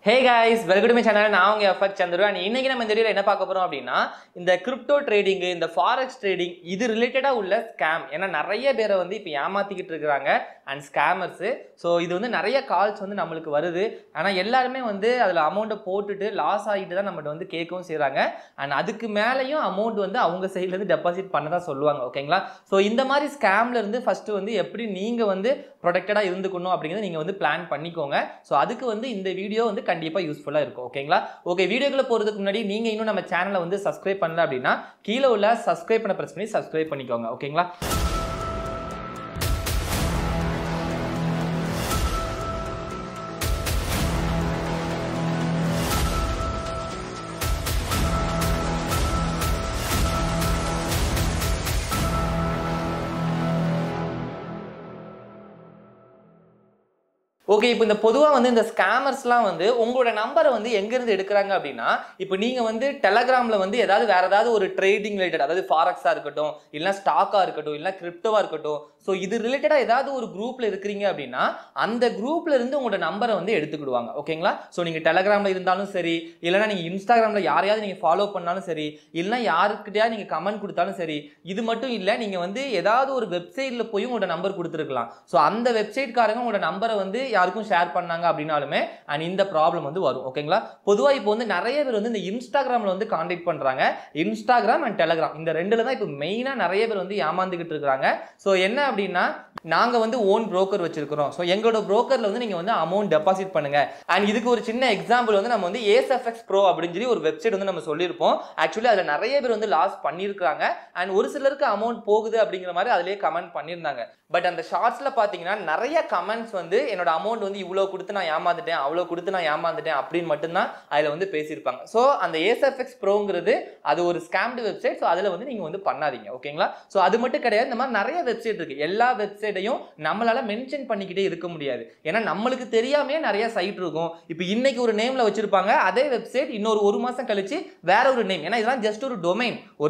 Hey guys, welcome to my channel. நான் உங்க effect Chandru. and இன்னைக்கு நம்ம இந்த வீடியோல என்ன பார்க்க போறோம் அப்படினா இந்த கிரிப்டோ ட்ரேடிங், இந்த forex ட்ரேடிங் இது ரிலேட்டடா உள்ள ஸ்கேம். ஏன்னா நிறைய பேரை வந்து இப்போ ஏமாத்திக்கிட்டு இருக்காங்க and scammers. சோ இது வந்து நிறைய கால்ஸ் வந்து நமக்கு வருது. ஆனா எல்லாரும் வந்து அதுல அமௌண்ட போட்டுட்டு லாஸ் ஆகிட்டு தான் நம்மட்ட வந்து கேட்கவும் செய்றாங்க. and அதுக்கு மேலயும் அமௌண்ட் வந்து அவங்க சைடுல இருந்து டெபாசிட் பண்ணதா சொல்லுவாங்க. ஓகேங்களா? சோ இந்த மாதிரி ஸ்கேம்ல இருந்து ஃபர்ஸ்ட் வந்து எப்படி நீங்க வந்து ப்ரொடெக்டடா இருந்துக்கணும் அப்படிங்கறத நீங்க வந்து பிளான் பண்ணிக்கோங்க. சோ அதுக்கு வந்து இந்த வீடியோ வந்து கண்டிப்பா யூஸ்ஃபுல்லா இருக்கும். ஓகேங்களா? ஓகே, வீடியோக்குள்ள போறதுக்கு முன்னாடி நீங்க இன்னும் நம்ம சேனலை வந்து சப்ஸ்கிரைப் பண்ணல அப்படின்னா கீழ உள்ள சப்ஸ்கிரைப் பண்ண பிரஸ் பண்ணி சப்ஸ்கிரைப் பண்ணிக்கோங்க. ஓகேங்களா? ஓகே, இப்போ இந்த பொதுவா வந்து இந்த ஸ்கேமர்ஸ்லாம் வந்து உங்களோட நம்பரை வந்து எங்க இருந்து எடுக்கிறாங்க அப்படின்னா, இப்போ நீங்க வந்து டெலகிராம்ல வந்து வேற ஏதாவது ஒரு ட்ரேடிங் ரிலேட்டட், அதாவது ஃபாரெக்ஸா இருக்கட்டும், இல்ல ஸ்டாக்கா இருக்கட்டும், இல்ல கிரிப்டோவா இருக்கட்டும், சோ இது ரிலேட்டடா ஏதாவது ஒரு குரூப்ல இருக்கிறீங்க அப்படின்னா அந்த குரூப்ல இருந்து உங்களோட நம்பரை வந்து எடுத்துக்கிடுவாங்க. ஓகேங்களா? சோ நீங்க டெலகிராம்ல இருந்தாலும் சரி, இல்லனா நீங்க இன்ஸ்டாகிராம்ல யாரையாவது நீங்க ஃபாலோ பண்ணாலும் சரி, இல்லனா யாருக்கிட்டயா நீங்க கமெண்ட் கொடுத்தாலும் சரி, இது மட்டும் இல்ல, நீங்க வந்து ஏதாவது ஒரு வெப்சைட்ல போய் உங்களோட நம்பர் கொடுத்துருக்கலாம். சோ அந்த வெப்சைட் காரங்க உங்களோட நம்பரை வந்து யாருக்கும் ஷேர் பண்ணாங்க அப்படினாலுமே இந்த ப்ராப்ளம் வந்து வரும். ஓகேங்களா? பொதுவா இப்போ வந்து நிறைய பேர் வந்து இந்த இன்ஸ்டாகிராம்ல வந்து கான்டாக்ட் பண்றாங்க. இன்ஸ்டாகிராம் அண்ட் டெலகிராம் இந்த ரெண்டுல தான் இப்போ மெயினா நிறைய பேர் வந்து ஏமாந்துகிட்டு இருக்காங்க. சோ என்ன அப்படின்னா, நாங்க வந்து ஓன் புரோக்கர் வச்சிருக்கிறோம். சோ எங்களோட புரோக்கர்ல வந்து நீங்க வந்து அமௌண்ட் டெபாசிட் பண்ணுங்க. அண்ட் இதுக்கு ஒரு சின்ன எக்ஸாம்பிள் வந்து நம்ம வந்து ASFX Pro அப்படின்னு சொல்லி ஒரு வெப்சைட் வந்து நம்ம சொல்லியிருப்போம். ஆக்சுவலி அதுல நிறைய பேர் வந்து லாஸ் பண்ணியிருக்காங்க. அண்ட் ஒரு சிலருக்கு அமௌண்ட் போகுது அப்படிங்கிற மாதிரி அதிலேயே கமெண்ட் பண்ணியிருந்தாங்க. பட் அந்த ஷார்ட்ஸ்ல பாத்தீங்கன்னா நிறைய கமெண்ட்ஸ் வந்து என்னோட அமௌண்ட் வந்து இவ்வளவு கொடுத்து நான் ஏமாந்துட்டேன், அவ்வளவு கொடுத்து நான் ஏமாந்துட்டேன் அப்படின்னு மட்டும்தான் அதுல வந்து பேசியிருப்பாங்க. சோ அந்த ASFX Proங்கிறது அது ஒரு ஸ்கேம்டு வெப்சைட். சோ அதுல வந்து நீங்க வந்து பண்ணாதீங்க. ஓகேங்களா? சோ அது மட்டும் கிடையாது, இந்த மாதிரி நிறைய வெப்சைட் இருக்கு. எல்லா வெப்சைட்டையும் நம்மளால மென்ஷன் பண்ணிக்கிட்டே இருக்க முடியாது. ஏன்னா நம்மளுக்கு தெரியாமே நிறைய சைட் இருக்கும். இப்போ இன்னைக்கு ஒரு நேம்ல வச்சிருப்பாங்க, அதே வெப்சைட் இன்னொரு ஒரு மாசம் கழிச்சு வேற ஒரு நேம். ஏன்னா இதெல்லாம் ஜஸ்ட் ஒரு டொமைன்.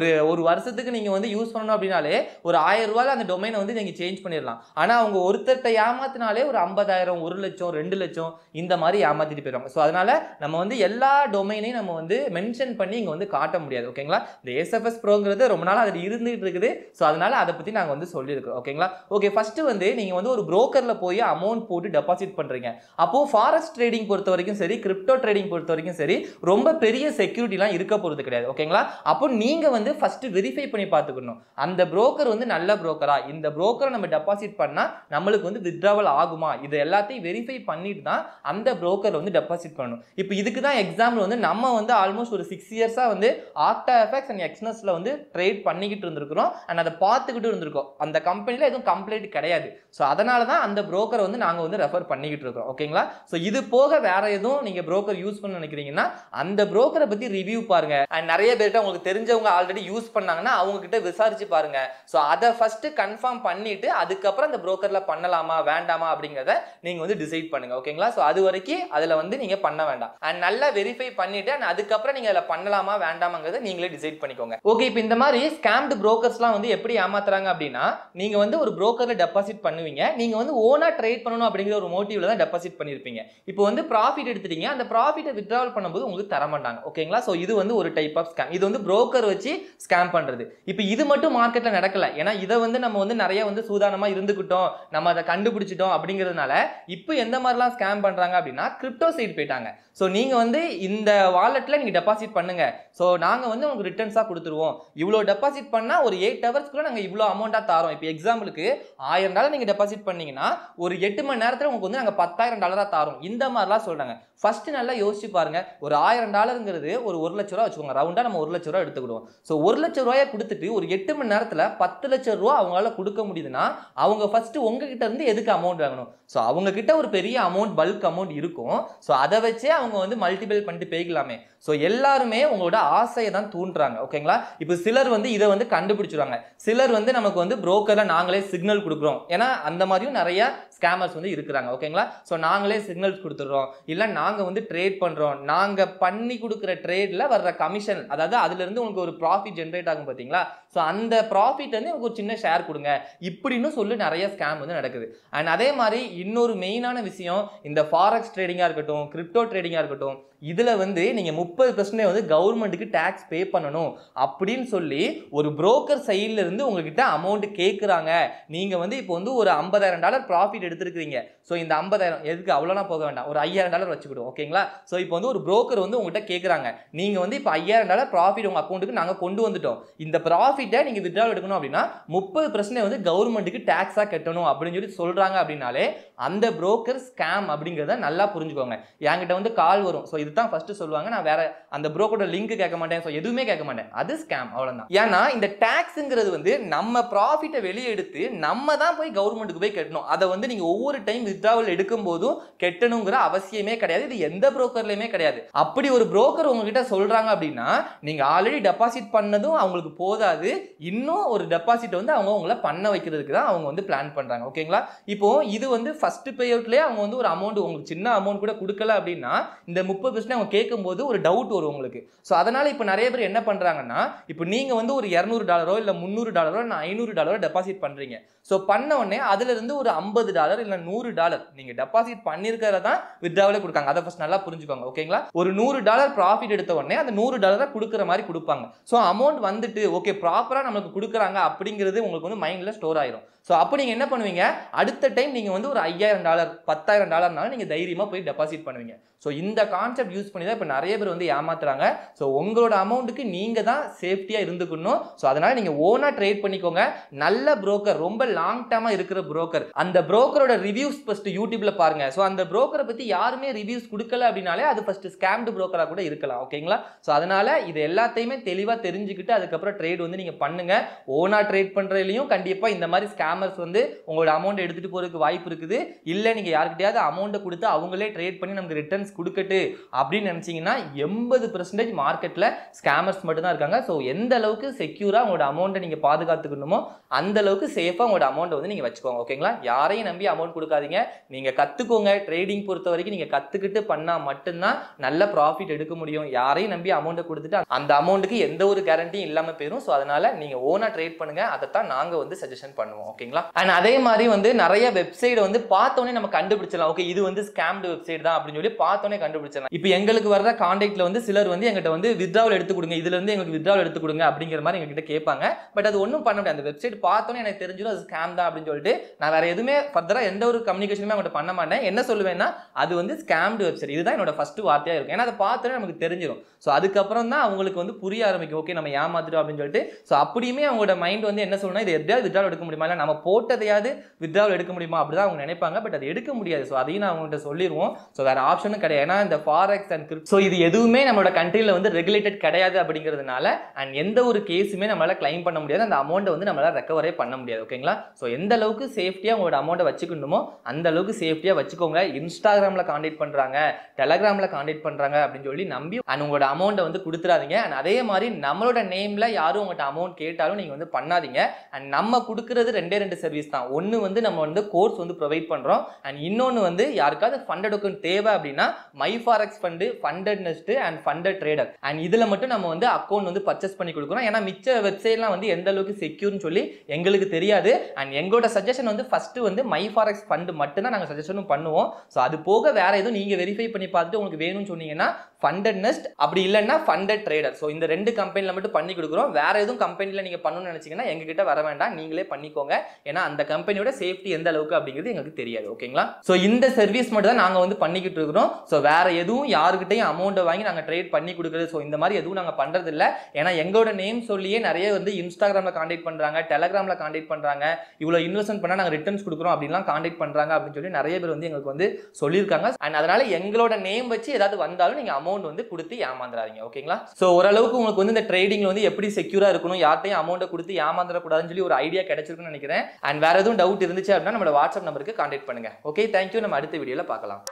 ஒரு வருஷத்துக்கு நீங்க வந்து யூஸ் பண்ணணும் அப்படினாலே ஒரு 1000 ரூபாயில அந்த டொமைனை வந்து நீங்க சேஞ்ச் பண்ணிடலாம். ஆனா அவங்க ஒருத்தர்ட்ட ஏமாத்தினாலே ஒரு 50,000, 1 லட்சம், 2 லட்சம் இந்த மாதிரி ஏமாத்திட்டு போயிடுவாங்க. சோ அதனால நம்ம வந்து எல்லா டொமைனையும் நம்ம வந்து மென்ஷன் பண்ணி இங்க வந்து காட்ட முடியாது. ஓகேங்களா? இந்த ASFX Proங்கிறது ரொம்ப நாள் அது இருந்துட்டு இருக்குது. சோ அதனால அதை பத்தி நாங்க வந்து சொல்லியிருக்கோம். ஓகேங்களா? ஓகே, ஃபர்ஸ்ட் வந்து நீங்க வந்து ஒரு புரோக்கர்ல போய் அமௌண்ட் போட்டு டெபாசிட் பண்றீங்க. அப்போ ஃபாரெக்ஸ் ட்ரேடிங் பொறுத்த வரைக்கும் சரி, கிரிப்டோ ட்ரேடிங் பொறுத்த வரைக்கும் சரி, ரொம்ப பெரிய செக்யூரிட்டிலாம் இருக்க போறது கிடையாது. ஓகேங்களா? அப்போ நீங்க வந்து ஃபர்ஸ்ட் வெரிஃபை பண்ணி பார்த்துக்கணும், அந்த புரோக்கர் வந்து நல்ல புரோக்கரா, இந்த புரோக்கரை நம்ம டெபாசிட் பண்ணா நம்மளுக்கு வந்து வித்ட்ராவல் ஆகுமா, இது எல்லாத்தையும் வெரிஃபை பண்ணிட்டு தான் அந்த புரோக்கர் வந்து டெபாசிட் பண்ணணும். இப்போ இதுக்கு தான் எக்ஸாம்பிள் வந்து நம்ம வந்து ஆல்மோஸ்ட் ஒரு 6 இயர்ஸா வந்து ஆக்டாஎஃப்எக்ஸ் அண்ட் எக்ஸ்னஸ்ல வந்து ட்ரேட் பண்ணிக்கிட்டு இருந்திருக்கிறோம். அண்ட் அதை பார்த்துக்கிட்டு இருந்திருக்கோம். அந்த கம்பெனில எதுவும் கம்ப்ளைண்ட் கிடையாது. சோ அதனால தான் அந்த புரோக்கரை வந்து நாங்க வந்து ரெஃபர் பண்ணிக்கிட்டு இருக்கோம். ஓகேங்களா? சோ இது போக வேற எதுவும் நீங்க புரோக்கர் யூஸ் பண்ண நினைக்கிறீங்கன்னா அந்த புரோக்கரை பத்தி ரிவ்யூ பாருங்க. அண்ட் நிறைய பேர்ட்ட உங்களுக்கு தெரிஞ்சவங்க ஆல்ரெடி யூஸ் பண்ணாங்கன்னா அவங்க கிட்ட விசாரிச்சு பாருங்க. சோ அதை ஃபர்ஸ்ட் கன்ஃபார்ம் பண்ணிட்டு அதுக்கப்புறம் அந்த புரோக்கர்ல பண்ணலாமா வேண்டாமா அப்படிங்கறத நீங்க வந்து டிசைட் பண்ணுங்க. ஓகேங்களா? சோ அது வரைக்கும் அதுல வந்து நீங்க பண்ண வேண்டாம். அண்ட் நல்லா வெரிஃபை பண்ணிட்டு அதுக்கப்புறம் நீங்க அதுல பண்ணலாமா வேண்டாமாங்கிறத நீங்களே டிசைட் பண்ணிக்கோங்க. ஓகே, இப்போ இந்த மாதிரி ஸ்கேம்டு புரோக்கர்ஸ்லாம் வந்து எப்படி ஏமாத்துறாங்க அப்படின்னா, நீங்க வந்து ஒரு புரோக்கர்ல டெபாசிட் பண்ணுவீங்க. நீங்க வந்து ஓனா ட்ரேட் பண்ணணும் அப்படிங்கிற ஒரு மோட்டிவ்ல தான் டெபாசிட் பண்ணிருப்பீங்க. இப்போ வந்து ப்ராஃபிட் எடுத்துட்டீங்க, அந்த ப்ராஃபிட்டை வித்ட்ராவல் பண்ணும்போது உங்களுக்கு தர மாட்டாங்க. ஓகேங்களா? சோ இது வந்து ஒரு டைப் ஆஃப் ஸ்கேம். இது வந்து புரோக்கர் வச்சு ஸ்கேம் பண்றது. இப்போ இது மட்டும் மார்க்கெட்ல நடக்கல. ஏன்னா இதை வந்து நம்ம வந்து நிறைய வந்து சூதானமா இருந்துக்கிட்டோம், நம்ம அதை கண்டுபிடிச்சிட்டோம் அப்படிங்கிறதுனால இப்போ எந்த மாதிரிலாம் ஸ்கேம் பண்றாங்க அப்படின்னா கிரிப்டோ சைடு போயிட்டாங்க. சோ நீங்க வந்து இந்த வாலெட்ல நீங்க டெபாசிட் பண்ணுங்க, சோ நாங்க வந்து உங்களுக்கு ரிட்டர்ன்ஸா கொடுத்துருவோம், இவ்வளவு டெபாசிட் பண்ணா ஒரு 8 ஹவர்ஸ்க்குள்ள நாங்க இவ்வளவு அமௌண்டா தாரோம். இப்போ எக்ஸாம்பிளுக்கு $1000 நீங்க டெபாசிட் பண்ணீங்கன்னா ஒரு 8 மணி நேரத்துல உங்களுக்கு வந்து நாங்க $10,000 தாரோம். இந்த மாதிரிலாம் சொல்றாங்க. ஃபர்ஸ்ட் நல்லா யோசிச்சு பாருங்க. ஒரு $1000ங்கிறது ஒரு 1 லட்சம் ரூபாய் வச்சுக்கோங்க. ரவுண்டா நம்ம 1 லட்சம் ரூபாய் எடுத்துக்கிடுவோம். சோ 1 லட்சம் ரூபாயை கொடுத்துட்டு ஒரு 8 மணி நேரத்துல 10 லட்சம் ரூபாய் அவங்களால கொடுக்க முடியுதுன்னா அவங்க ஃபர்ஸ்ட் உங்ககிட்ட இருந்து எதுக்கு அமௌண்ட் வாங்கணும்? சோ அவங்க கிட்ட ஒரு பெரிய அமௌண்ட், பல்க் அமௌண்ட் இருக்கும். சோ அதை வச்சே அவங்க வந்து மல்டிபிள் பண்ணிட்டு போய்க்கலாமே. சோ எல்லாருமே உங்களோட ஆசையை தான் தூண்டுறாங்க. ஓகேங்களா? இப்போ சிலர் வந்து இதை வந்து கண்டுபிடிச்சிருவாங்க. சிலர் வந்து நமக்கு வந்து புரோக்கர்ல நாங்களே சிக்னல் கொடுக்குறோம். ஏன்னா அந்த மாதிரியும் நிறைய ஸ்கேமர்ஸ் வந்து இருக்கிறாங்க. ஓகேங்களா? சோ நாங்களே சிக்னல்ஸ் கொடுத்துறோம், இல்ல நாங்க வந்து ட்ரேட் பண்றோம், நாங்க பண்ணி கொடுக்கிற ட்ரேட்ல வர்ற கமிஷன், அதாவது அதுல இருந்து உங்களுக்கு ஒரு ப்ராஃபிட் ஜெனரேட் ஆகும் பாத்தீங்களா, சோ அந்த ப்ராஃபிட் வந்து உங்களுக்கு ஒரு சின்ன ஷேர் கொடுங்க இப்படின்னு சொல்லி நிறைய ஸ்கேம் வந்து நடக்குது. அண்ட் அதே மாதிரி இன்னொரு மெயின் மெயினான விஷயம் இந்த ஃபாரெக்ஸ் ட்ரேடிங்கா இருக்கட்டும், கிரிப்டோ ட்ரேடிங்கா இருக்கட்டும், இதுல வந்து நீங்க 30% வந்து கவர்மெண்ட்டுக்கு டாக்ஸ் பே பண்ணணும் அப்படின்னு சொல்லி ஒரு புரோக்கர் சைடுல இருந்து உங்ககிட்ட அமௌண்ட் கேட்குறாங்க. நீங்க வந்து இப்போ வந்து ஒரு $50,000 ப்ராஃபிட் எடுத்துருக்கீங்க. ஸோ இந்த 50,000 எதுக்கு அவ்வளோலாம் போக வேண்டாம், ஒரு $5,000 வச்சுக்கிடுவோம். ஓகேங்களா? ஸோ இப்போ வந்து ஒரு புரோக்கர் வந்து உங்ககிட்ட கேட்குறாங்க, நீங்க வந்து இப்போ $5,000 ப்ராஃபிட் உங்க அக்கௌண்ட்டுக்கு நாங்கள் கொண்டு வந்துட்டோம், இந்த ப்ராஃபிட்டை நீங்க வித்ட்ரா எடுக்கணும் அப்படின்னா 30% வந்து கவர்மெண்ட்டுக்கு டாக்ஸா கட்டணும் அப்படின்னு சொல்லி சொல்றாங்க. அப்படின்னாலே அந்த புரோக்கர் ஸ்கேம் அப்படிங்கிறத நல்லா புரிஞ்சுக்கோங்க. என்கிட்ட வந்து கால் வரும். ஸோ இதுதான் ஃபர்ஸ்ட் சொல்லுவாங்க. நான் வேற அந்த புரோக்கரோட லிங்க் கேட்க மாட்டேன், ஸோ எதுவுமே கேட்க மாட்டேன். அது ஸ்கேம், அவ்வளவுதான். ஏன்னா இந்த டாக்ஸ்ங்கிறது வந்து நம்ம ப்ராஃபிட்டை வெளியே எடுத்து நம்ம தான் போய் கவர்மெண்ட்டுக்கு போய் கட்டணும். அதை வந்து நீங்க ஒவ்வொரு டைம் வித்ட்ராவல் எடுக்கும் போதும் கட்டணுங்கிற அவசியமே கிடையாது. இது எந்த புரோக்கர்லயுமே கிடையாது. அப்படி ஒரு புரோக்கர் உங்ககிட்ட சொல்றாங்க அப்படின்னா நீங்க ஆல்ரெடி டெபாசிட் பண்ணதும் அவங்களுக்கு போதாது, இன்னும் ஒரு டெபாசிட் வந்து அவங்க உங்களை பண்ண வைக்கிறதுக்கு தான் அவங்க வந்து பிளான் பண்றாங்க. ஓகேங்களா? இப்போ இது வந்து ஃபர்ஸ்ட் பே அவுட்லயே அவங்க வந்து ஒரு அமௌண்ட் உங்களுக்கு சின்ன அமௌண்ட் கூட கொடுக்கல அப்படின்னா இந்த 30% அவங்க கேட்கும்போது ஒரு டவுட் வரும் உங்களுக்கு. ஸோ அதனால இப்போ நிறைய பேர் என்ன பண்றாங்கன்னா, இப்போ நீங்க வந்து ஒரு $200 இல்ல $300 இல்ல $500 டெபாசிட் பண்றீங்க. ஸோ பண்ண உடனே அதுல இருந்து ஒரு $50 இல்ல $100 நீங்க டெபாசிட் பண்ணிருக்கிறதா வித்ட்ராவலே கொடுக்காங்க. அதை ஃபர்ஸ்ட் நல்லா புரிஞ்சுக்கோங்க. ஓகேங்களா? ஒரு $100 ப்ராஃபிட் எடுத்த உடனே அந்த $100 கொடுக்குற மாதிரி கொடுப்பாங்க. ஸோ அமௌண்ட் வந்துட்டு ஓகே ப்ராப்பரா நமக்கு கொடுக்குறாங்க அப்படிங்கிறது உங்களுக்கு வந்து மைண்ட்ல ஸ்டோர் ஆயிரும். ஸோ அப்போ நீங்க என்ன பண்ணுவீங்க, அடுத்த டைம் நீங்க வந்து ஒரு $5,000 $10,000 நீங்க தைரியமா போய் டெபாசிட் பண்ணுவீங்க. ஸோ இந்த கான்செப்ட் யூஸ் பண்ணி தான் இப்போ நிறைய பேர் வந்து ஏமாத்துறாங்க. ஸோ உங்களோட அமௌண்ட்டுக்கு நீங்க தான் சேஃப்டியா இருந்துக்கணும். ஸோ அதனால நீங்க ஓனா ட்ரேட் பண்ணிக்கோங்க. நல்ல புரோக்கர், ரொம்ப லாங் டேர்மா இருக்கிற புரோக்கர், அந்த புரோக்கரோட ரிவ்யூஸ் ஃபர்ஸ்ட் யூடியூப்ல பாருங்க. ஸோ அந்த புரோக்கரை பத்தி யாருமே ரிவ்யூஸ் கொடுக்கல அப்படின்னாலே அது ஃபர்ஸ்ட் ஸ்கேம்டு புரோக்கரா கூட இருக்கலாம். ஓகேங்களா? ஸோ அதனால இது எல்லாத்தையுமே தெளிவா தெரிஞ்சுக்கிட்டு அதுக்கப்புறம் ட்ரேட் வந்து நீங்க பண்ணுங்க. ஓனா ட்ரேட் பண்றதுலயும் கண்டிப்பா இந்த மாதிரி ஸ்கேமர்ஸ் வந்து உங்களோட அமௌண்ட் எடுத்துட்டு போறதுக்கு வாய்ப்பு இருக்குது. இல்ல நீங்க யார்கிட்டயாவது அமௌண்ட் கொடுத்து அவங்களே ட்ரேட் பண்ணி நமக்கு ரிட்டர்ன்ஸ் கொடுக்கட்டு அப்படின்னு நினைச்சீங்கன்னா 80% மார்க்கெட்ல ஸ்கேமர்ஸ் மட்டும் தான் இருக்காங்க. ஸோ எந்த அளவுக்கு செக்யூரா உங்களோட அமௌண்ட்டை நீங்க பாதுகாத்துக்கணுமோ அந்த அளவுக்கு சேஃபா உங்களோட அமௌண்ட் வந்து நீங்க வச்சுக்கோங்க. ஓகேங்களா? யாரையும் நம்பி அமௌண்ட் கொடுக்காதீங்க. நீங்க கத்துக்கோங்க. ட்ரேடிங் பொறுத்த வரைக்கும் நீங்க கத்துக்கிட்டு பண்ணா மட்டும்தான் நல்ல ப்ராஃபிட் எடுக்க முடியும். யாரையும் நம்பி அமௌண்ட் கொடுத்துட்டு அந்த அமௌண்ட்டுக்கு எந்த ஒரு கேரண்டியும் இல்லாம போயிடும். ஸோ அதனால நீங்க ஓனா ட்ரேட் பண்ணுங்க. அதைத்தான் நாங்க வந்து சஜஷன் பண்ணுவோம். ஓகேங்களா? அண்ட் அதே மாதிரி வந்து நிறைய வெப்சைட் வந்து பார்த்தோன்னே நம்ம கண்டுபிடிச்சலாம். ஓகே இது வந்து ஸ்கேம்டு வெப்சைட் தான் அப்படின்னு சொல்லி பார்த்தோன்னே கண்டுபிடிச்சலாம். இப்போ எங்களுக்கு வர்ற கான்டாக்ட்ல வந்து சிலர் வந்து எங்கிட்ட வந்து வித்ட்ராவல் எடுத்து கொடுங்க, இதுல இருந்து எங்களுக்கு வித்ட்ராவல் எடுத்து கொடுங்க அப்படிங்கிற மாதிரி எங்ககிட்ட கேட்பாங்க. பட் அது ஒன்றும் பண்ண முடியாது. அந்த வெப்சைட் பார்த்தோன்னே எனக்கு தெரிஞ்சிடும் அது ஸ்கேம் தான் அப்படின்னு சொல்லிட்டு நான் வேற எதுவுமே ஃபர்தரா எந்த ஒரு கம்யூனிகேஷனுமே அவங்ககிட்ட பண்ண மாட்டேன். என்ன சொல்லுவேன்னா அது வந்து ஸ்கேம்டு வெப்சைட், இதுதான் என்னோட ஃபர்ஸ்ட் வார்த்தையா இருக்கும். ஏன்னா அதை பார்த்தோன்னே நமக்கு தெரிஞ்சிடும். ஸோ அதுக்கப்புறம் தான் அவங்களுக்கு வந்து புரிய ஆரம்பிக்கும், ஓகே நம்ம ஏமாத்துறோம் அப்படின்னு சொல்லிட்டு. ஸோ அப்படியுமே அவங்களோட மைண்ட் வந்து என்ன சொல்லணும், இது எப்படியாவது வித்ட்ராவல் எடுக்க முடியுமா, இல்லை நம்ம போட்டதையாவது வித்ட்ராவல் எடுக்க முடியுமா அப்படிதான் அவங்க நினைப்பாங்க. பட் அது எடுக்க முடியாது. ஸோ அதையும் நான் அவங்கள்ட்ட சொல்லிடுவோம். ஸோ வேற ஆப்ஷனும் கிடையாது. ஏன்னா இந்த ஃபாரெக்ஸ் அண்ட் கிரிப்டோ ஸோ இது எதுவுமே நம்மளோட கண்ட்ரியில் வந்து ரெகுலேட்டட் கிடையாது அப்படிங்கிறதுனால அண்ட் எந்த ஒரு கேஸுமே நம்மளால கிளைம் பண்ண முடியாது. அந்த அமௌண்ட்டை வந்து நம்மளால ரெக்கவரே பண்ண முடியாது. ஓகேங்களா? ஸோ எந்த அளவுக்கு சேஃப்டியாக உங்களோட அமௌண்ட்டை வச்சுக்கணுமோ அந்த அளவுக்கு சேஃப்டியாக வச்சுக்கோங்க. இன்ஸ்டாகிராமில் கான்டாக்ட் பண்ணுறாங்க, டெலகிராமில் கான்டாக்ட் பண்ணுறாங்க அப்படின்னு சொல்லி நம்பி அண்ட் உங்களோட அமௌண்ட்டை வந்து கொடுத்துறாதீங்க. அண்ட் அதே மாதிரி நம்மளோட நேமில் யாரும் உங்கள்கிட்ட அமௌண்ட் கேட்டாலும் நீங்கள் வந்து பண்ணாதீங்க. அண்ட் நம்ம கொடுக்குறது ரெண்டு சர்வீஸ் தான். ஒன்று வந்து நம்ம வந்து கோர்ஸ் வந்து ப்ரொவைட் பண்ணுறோம். அண்ட் இன்னொன்று வந்து யாருக்காவது ஃபண்டட் டோக்கன் தேவை அப்படின்னா my forex fund, funded next and funded trader and இதில் மட்டும் நம்ம வந்து அக்கௌண்ட் வந்து பர்ச்சேஸ் பண்ணி கொடுக்குறோம். ஏன்னா மிச்ச வெப்சைட்லாம் வந்து எந்த அளவுக்கு செக்யூர்னு சொல்லி எங்களுக்கு தெரியாது. அண்ட் எங்களோட சஜஷன் வந்து ஃபர்ஸ்ட் வந்து மை ஃபாரெக்ஸ் ஃபண்டு மட்டும் தான் நாங்கள் சஜஷனும் பண்ணுவோம். ஸோ அது போக வேற எதுவும் நீங்கள் வெரிஃபை பண்ணி பார்த்துட்டு உங்களுக்கு வேணும்னு சொன்னீங்கன்னா ஃபண்டட் நெஸ்ட், அப்படி இல்லைன்னா ஃபண்டட் ட்ரேடர். ஸோ இந்த ரெண்டு கம்பெனியில் மட்டும் பண்ணி கொடுக்குறோம். வேற எதுவும் கம்பெனியில் நீங்கள் பண்ணணும்னு நினச்சிங்கன்னா எங்ககிட்ட வர வேண்டாம், நீங்களே பண்ணிக்கோங்க. ஏன்னா அந்த கம்பெனியோட சேஃப்டி எந்த அளவுக்கு அப்படிங்கிறது எங்களுக்கு தெரியாது. ஓகேங்களா? ஸோ இந்த சர்வீஸ் மட்டும் தான் நாங்கள் வந்து பண்ணிக்கிட்டு இருக்கிறோம். ஸோ வேற எதுவும் யாருக்கிட்டையும் அமௌண்ட்டை வாங்கி நாங்கள் ட்ரேட் பண்ணி கொடுக்குறது ஸோ இந்த மாதிரி எதுவும் நாங்கள் பண்ணுறது இல்லை. ஏன்னா எங்களோட நேம் சொல்லியே நிறைய வந்து இன்ஸ்டாகிராமில் கான்டாக்ட் பண்ணுறாங்க, டெலகிராமில் கான்டாக்ட் பண்ணுறாங்க, இவ்வளோ இன்வெஸ்ட்மெண்ட் பண்ணால் நாங்கள் ரிட்டர்ன்ஸ் கொடுக்குறோம் அப்படின்லாம் கான்டாக்ட் பண்ணுறாங்க அப்படின்னு சொல்லி நிறைய பேர் வந்து எங்களுக்கு வந்து சொல்லியிருக்காங்க. அண்ட் அதனால எங்களோட நேம் வச்சு ஏதாவது வந்தாலும் நீங்கள் அமௌண்ட் வந்து கொடுத்து ஏமாந்துறாதீங்க. ஓகேங்களா? ஸோ ஓரளவுக்கு உங்களுக்கு வந்து இந்த ட்ரேடிங்ல வந்து எப்படி செக்யூரா இருக்கணும், யார்ட்டையும் அமௌண்ட்டை கொடுத்து ஏமாந்துடக்கூடாதுன்னு சொல்லி ஒரு ஐடியா கிடைச்சிருக்குன்னு நினைக்கிறேன். அண்ட் வேற எதுவும் டவுட் இருந்துச்சு அப்படின்னா நம்மளோட வாட்ஸ்அப் நம்பருக்கு கான்டாக்ட் பண்ணுங்க. Okay, thank you. நம்ம அடுத்த வீடியோல பார்க்கலாம்.